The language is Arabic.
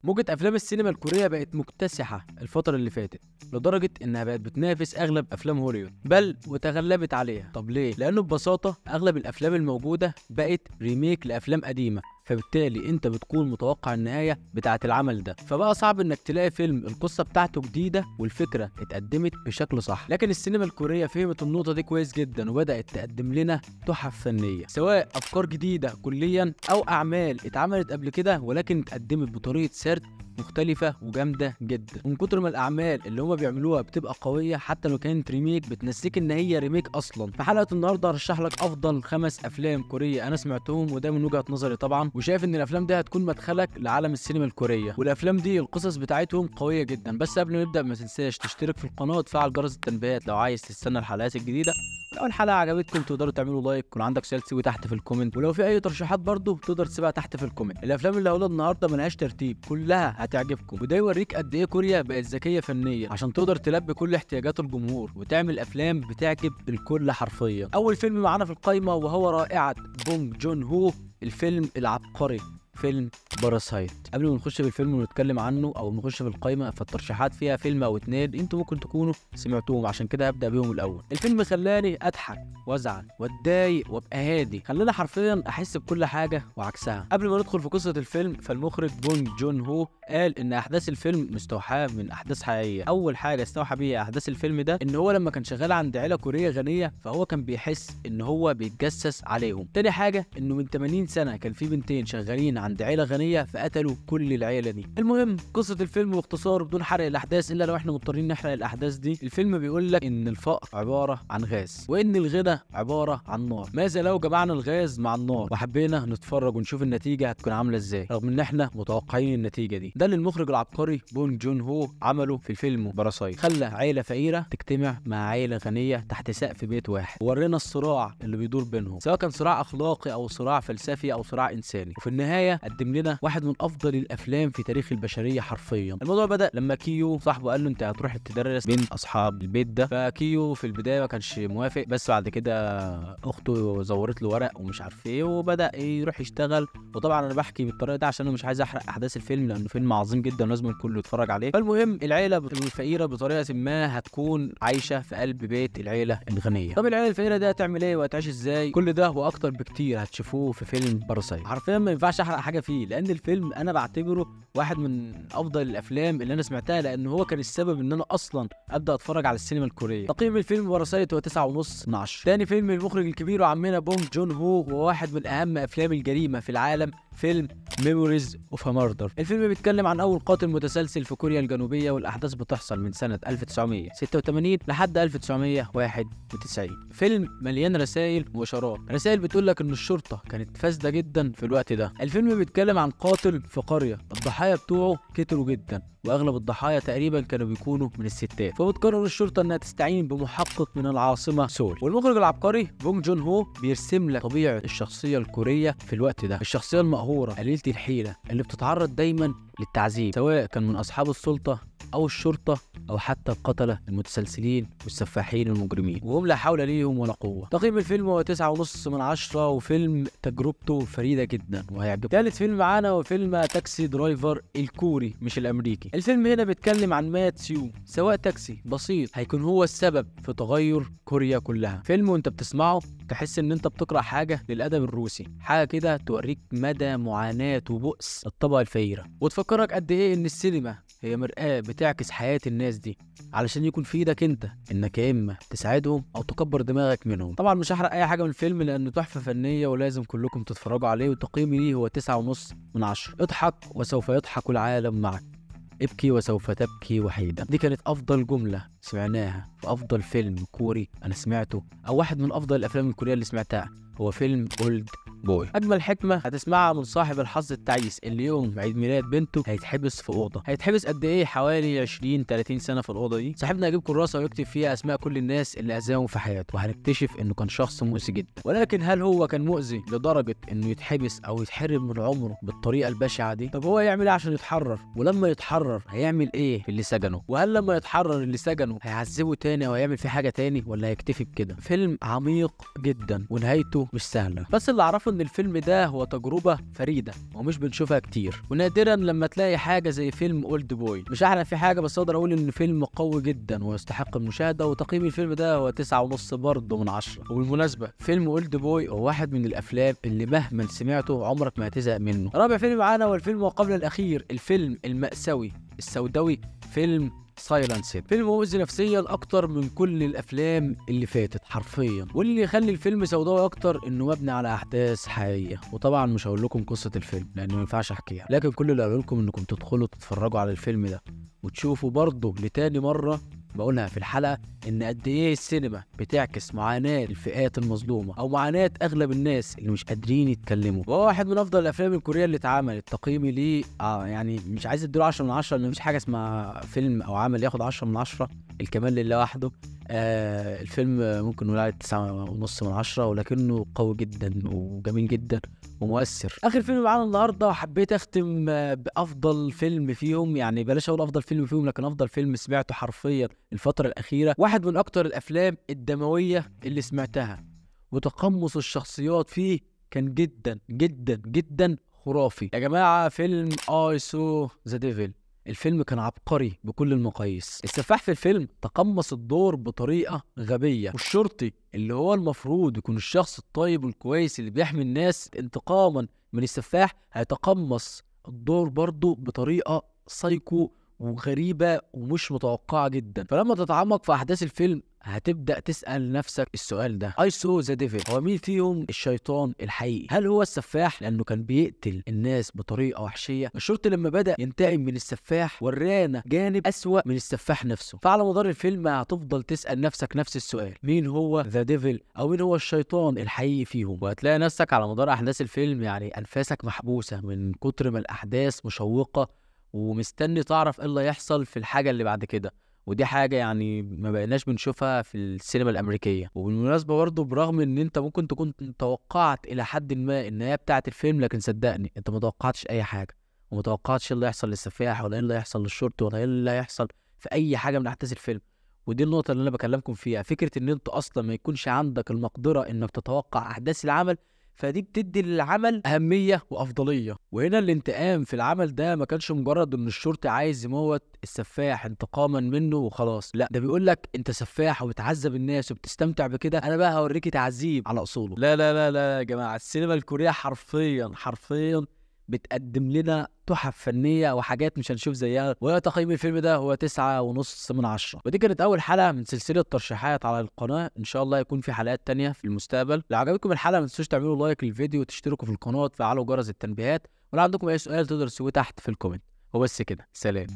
موجة افلام السينما الكورية بقت مكتسحة الفترة اللي فاتت لدرجة انها بقت بتنافس اغلب افلام هوليوود، بل وتغلبت عليها. طب ليه؟ لانه ببساطة اغلب الافلام الموجودة بقت ريميك لافلام قديمة، فبالتالي انت بتكون متوقع النهايه بتاعه العمل ده، فبقى صعب انك تلاقي فيلم القصه بتاعته جديده والفكره اتقدمت بشكل صح. لكن السينما الكوريه فهمت النقطه دي كويس جدا وبدات تقدم لنا تحف فنيه، سواء افكار جديده كليا او اعمال اتعملت قبل كده ولكن اتقدمت بطريقه سرد مختلفة وجامدة جدا. ومن كتر ما الأعمال اللي هما بيعملوها بتبقى قوية حتى لو كانت ريميك بتنسيك إن هي ريميك أصلا. في حلقة النهاردة هرشح لك أفضل 5 أفلام كورية أنا سمعتهم، وده من وجهة نظري طبعا، وشايف إن الأفلام دي هتكون مدخلك لعالم السينما الكورية. والأفلام دي القصص بتاعتهم قوية جدا. بس قبل ما نبدأ ما تنساش تشترك في القناة وتفعل جرس التنبيهات لو عايز تستنى الحلقات الجديدة. لو الحلقة عجبتكم تقدروا تعملوا لايك، يكون عندك سؤال تسيبه تحت في الكومنت، ولو في أي ترشيحات برضه تقدر تسيبها تحت في الكومنت. الأفلام اللي هقولها النهاردة ملهاش ترتيب، كلها هتعجبكم، وده يوريك قد إيه كوريا بقت ذكية فنيا عشان تقدر تلبي كل احتياجات الجمهور وتعمل أفلام بتعجب الكل حرفيا. أول فيلم معانا في القايمة وهو رائعة بونج جون هو، الفيلم العبقري فيلم باراسايت. قبل ما نخش بالفيلم ونتكلم عنه او نخش في القائمه، فالترشيحات فيها فيلم او اتنين انتوا ممكن تكونوا سمعتوهم، عشان كده هبدا بيهم الاول. الفيلم خلاني اضحك وازعل واتضايق وابقى هادي، خلاني حرفيا احس بكل حاجه وعكسها. قبل ما ندخل في قصه الفيلم، فالمخرج بونج جون هو قال ان احداث الفيلم مستوحاه من احداث حقيقيه. اول حاجه استوحى بيها احداث الفيلم ده ان هو لما كان شغال عند عيله كوريه غنيه، فهو كان بيحس ان هو بيتجسس عليهم. تاني حاجه انه من 80 سنه كان في بنتين شغالين عند عيله غنيه فقتلوا كل العيله دي. المهم قصه الفيلم باختصار بدون حرق الاحداث، الا لو احنا مضطرين نحرق الاحداث دي. الفيلم بيقول لك ان الفقر عباره عن غاز وان الغنى عباره عن نار. ماذا لو جمعنا الغاز مع النار وحبينا نتفرج ونشوف النتيجه هتكون عامله ازاي، رغم ان احنا متوقعين النتيجه دي. ده اللي المخرج العبقري بونج جون هو عمله في الفيلم باراسايت. خلى عيله فقيره تجتمع مع عيله غنيه تحت سقف بيت واحد، وورينا الصراع اللي بيدور بينهم، سواء كان صراع اخلاقي او صراع فلسفي او صراع انساني. وفي النهايه قدم لنا واحد من افضل الافلام في تاريخ البشريه حرفيا. الموضوع بدا لما كيو صاحبه قال له انت هتروح تدرس بين اصحاب البيت ده، فكيو في البدايه ما كانش موافق، بس بعد كده اخته زورت له ورق ومش عارف ايه وبدا يروح يشتغل. وطبعا انا بحكي بالطريقه دي عشان انا مش عايز احرق احداث الفيلم لانه فيلم عظيم جدا ولازم الكل يتفرج عليه. فالمهم العيله الفقيره بطريقه ما هتكون عايشه في قلب بيت العيله الغنيه. طب العيله الفقيره دي هتعمل ايه وهتعيش ازاي؟ كل ده واكتر بكتير هتشوفوه في فيلم باراسايت. حرفيا ما ينفعش احرق حاجه فيه لان الفيلم انا بعتبره واحد من افضل الافلام اللي انا سمعتها، لان هو كان السبب ان انا اصلا ابدا اتفرج على السينما الكوريه. تقييم الفيلم باراسايت هو 9.5 من 10. تاني فيلم المخرج الكبير وعمنا بونج جون هو واحد من اهم افلام الجريمه في العالم، فيلم ميموريز اوف ماردر. الفيلم بيتكلم عن اول قاتل متسلسل في كوريا الجنوبيه، والاحداث بتحصل من سنه 1986 لحد 1991. فيلم مليان رسائل واشارات، رسائل بتقول لك ان الشرطه كانت فاسده جدا في الوقت ده. الفيلم بيتكلم عن قاتل في قريه الضحايا بتوعه كتروا جدا، واغلب الضحايا تقريبا كانوا بيكونوا من الستات، فبتقرر الشرطه انها تستعين بمحقق من العاصمه سول. والمخرج العبقري بونج جون هو بيرسم لك طبيعه الشخصيه الكوريه في الوقت ده، الشخصيه المقهوره قليله الحيله اللي بتتعرض دايما للتعذيب، سواء كان من اصحاب السلطه او الشرطه او حتى القتله المتسلسلين والسفاحين المجرمين، وهم لا حول ليهم ولا قوه. تقييم الفيلم هو 9.5 من 10، وفيلم تجربته فريده جدا وهيعجبك. ثالث فيلم معانا هو فيلم تاكسي درايفر الكوري مش الامريكي. الفيلم هنا بيتكلم عن ماتسيو، سواق تاكسي بسيط هيكون هو السبب في تغير كوريا كلها. فيلم وانت بتسمعه تحس ان انت بتقرا حاجه للادب الروسي، حاجه كده توريك مدى معاناه وبؤس الطبقه الفقيره، وتفكرك قد ايه ان السينما هي مرآة بتعكس حياة الناس دي، علشان يكون في ايدك انت انك يا اما تساعدهم او تكبر دماغك منهم. طبعا مش هحرق اي حاجه من الفيلم لانه تحفه فنيه ولازم كلكم تتفرجوا عليه، وتقييمي ليه هو 9.5 من 10. اضحك وسوف يضحك العالم معك، ابكي وسوف تبكي وحيدا. دي كانت افضل جمله سمعناها في افضل فيلم كوري انا سمعته، او واحد من افضل الافلام الكوريه اللي سمعتها، هو فيلم اولد بوي. اجمل حكمه هتسمعها من صاحب الحظ التعيس اللي يوم عيد ميلاد بنته هيتحبس في اوضه. هيتحبس قد ايه؟ حوالي 20 30 سنه في الاوضه دي. صاحبنا هيجيب كراسه ويكتب فيها اسماء كل الناس اللي اذاهم في حياته، وهنكتشف انه كان شخص مؤذي جدا. ولكن هل هو كان مؤذي لدرجه انه يتحبس او يتحرم من عمره بالطريقه البشعه دي؟ طب هو يعمل ايه عشان يتحرر؟ ولما يتحرر هيعمل ايه في اللي سجنه؟ وهل لما يتحرر اللي سجنه هيعذبه تاني او هيعمل فيه حاجه تاني ولا هيكتفي بكده؟ فيلم عميق جدا ونهايته مش سهله، بس اللي اعرفه ان الفيلم ده هو تجربه فريده ومش بنشوفها كتير، ونادرا لما تلاقي حاجه زي فيلم اولد بوي. مش احلى في حاجه، بس اقدر اقول ان فيلم قوي جدا ويستحق المشاهده، وتقييم الفيلم ده هو 9.5 برضه من 10. وبالمناسبه فيلم اولد بوي هو واحد من الافلام اللي مهما سمعته عمرك ما هتزهق منه. رابع فيلم معانا هو الفيلم وقبل الاخير، الفيلم المأساوي السوداوي، فيلم سايلنسد. فيلم مؤذي نفسيا اكتر من كل الافلام اللي فاتت حرفيا، واللي يخلي الفيلم سوداوي اكتر انه مبني على احداث حقيقيه. وطبعا مش هقول لكم قصه الفيلم لان ما ينفعش احكيها، لكن كل اللي هقول لكم انكم تدخلوا تتفرجوا على الفيلم ده وتشوفوا برضه لتاني مره بقولها في الحلقه ان قد ايه السينما بتعكس معاناه الفئات المظلومه او معاناه اغلب الناس اللي مش قادرين يتكلموا. وهو واحد من افضل الافلام الكوريه اللي اتعملت. تقييمي ليه يعني مش عايز اديله 10 من 10 لان مفيش حاجه اسمها فيلم او عمل ياخد 10 من 10، الكمال لله وحده. الفيلم ممكن نقول عليه 9.5 من 10، ولكنه قوي جدا وجميل جدا ومؤثر. اخر فيلم معانا النهارده حبيت اختم بافضل فيلم فيهم، يعني بلاش اقول افضل فيلم فيهم لكن افضل فيلم سمعته حرفيا الفتره الاخيره. واحد من اكتر الافلام الدمويه اللي سمعتها، وتقمص الشخصيات فيه كان جدا جدا جدا خرافي يا جماعه. فيلم اي سو ذا ديفل. الفيلم كان عبقري بكل المقاييس. السفاح في الفيلم تقمص الدور بطريقه غبيه، والشرطي اللي هو المفروض يكون الشخص الطيب والكويس اللي بيحمي الناس انتقاما من السفاح هيتقمص الدور برضه بطريقه سايكو وغريبه ومش متوقعه جدا. فلما تتعمق في احداث الفيلم هتبدأ تسأل نفسك السؤال ده: I saw the devil. هو مين فيهم الشيطان الحقيقي؟ هل هو السفاح لأنه كان بيقتل الناس بطريقة وحشية؟ الشرطي لما بدأ ينتقم من السفاح ورانا جانب أسوأ من السفاح نفسه. فعلى مدار الفيلم هتفضل تسأل نفسك نفس السؤال: مين هو the devil أو مين هو الشيطان الحقيقي فيهم؟ وهتلاقي نفسك على مدار أحداث الفيلم يعني أنفاسك محبوسة من كتر ما الأحداث مشوقة، ومستني تعرف ايه اللي هيحصل في الحاجة اللي بعد كده. ودي حاجة يعني ما بقيناش بنشوفها في السينما الأمريكية. وبالمناسبة برضه برغم ان انت ممكن تكون توقعت الى حد ما النهاية بتاعة الفيلم، لكن صدقني انت ما توقعتش اي حاجة، وما توقعتش ايه اللي هيحصل للسفاح ولا ايه اللي هيحصل للشرطي ولا ايه اللي هيحصل في اي حاجة من احداث الفيلم. ودي النقطة اللي انا بكلمكم فيها، فكرة ان انت اصلا ما يكونش عندك المقدرة انك تتوقع احداث العمل، فدي بتدي للعمل أهمية وأفضلية. وهنا الانتقام في العمل ده ما كانش مجرد إن الشرطي عايز يموت السفاح انتقاما منه وخلاص، لا ده بيقول لك أنت سفاح وبتعذب الناس وبتستمتع بكده، أنا بقى هوريكي تعذيب على أصوله. لا لا لا لا يا جماعة، السينما الكورية حرفيا حرفيا بتقدم لنا تحف فنية وحاجات مش هنشوف زيها. وتقييم الفيلم ده هو 9.5 من 10. ودي كانت أول حلقة من سلسلة ترشيحات على القناة، إن شاء الله يكون في حلقات تانية في المستقبل. لو عجبكم الحلقة ما تنسوش تعملوا لايك للفيديو وتشتركوا في القناة وتفعلوا جرس التنبيهات، ولو عندكم أي سؤال تقدروا تسيبوه تحت في الكومنت. وبس كده، سلام.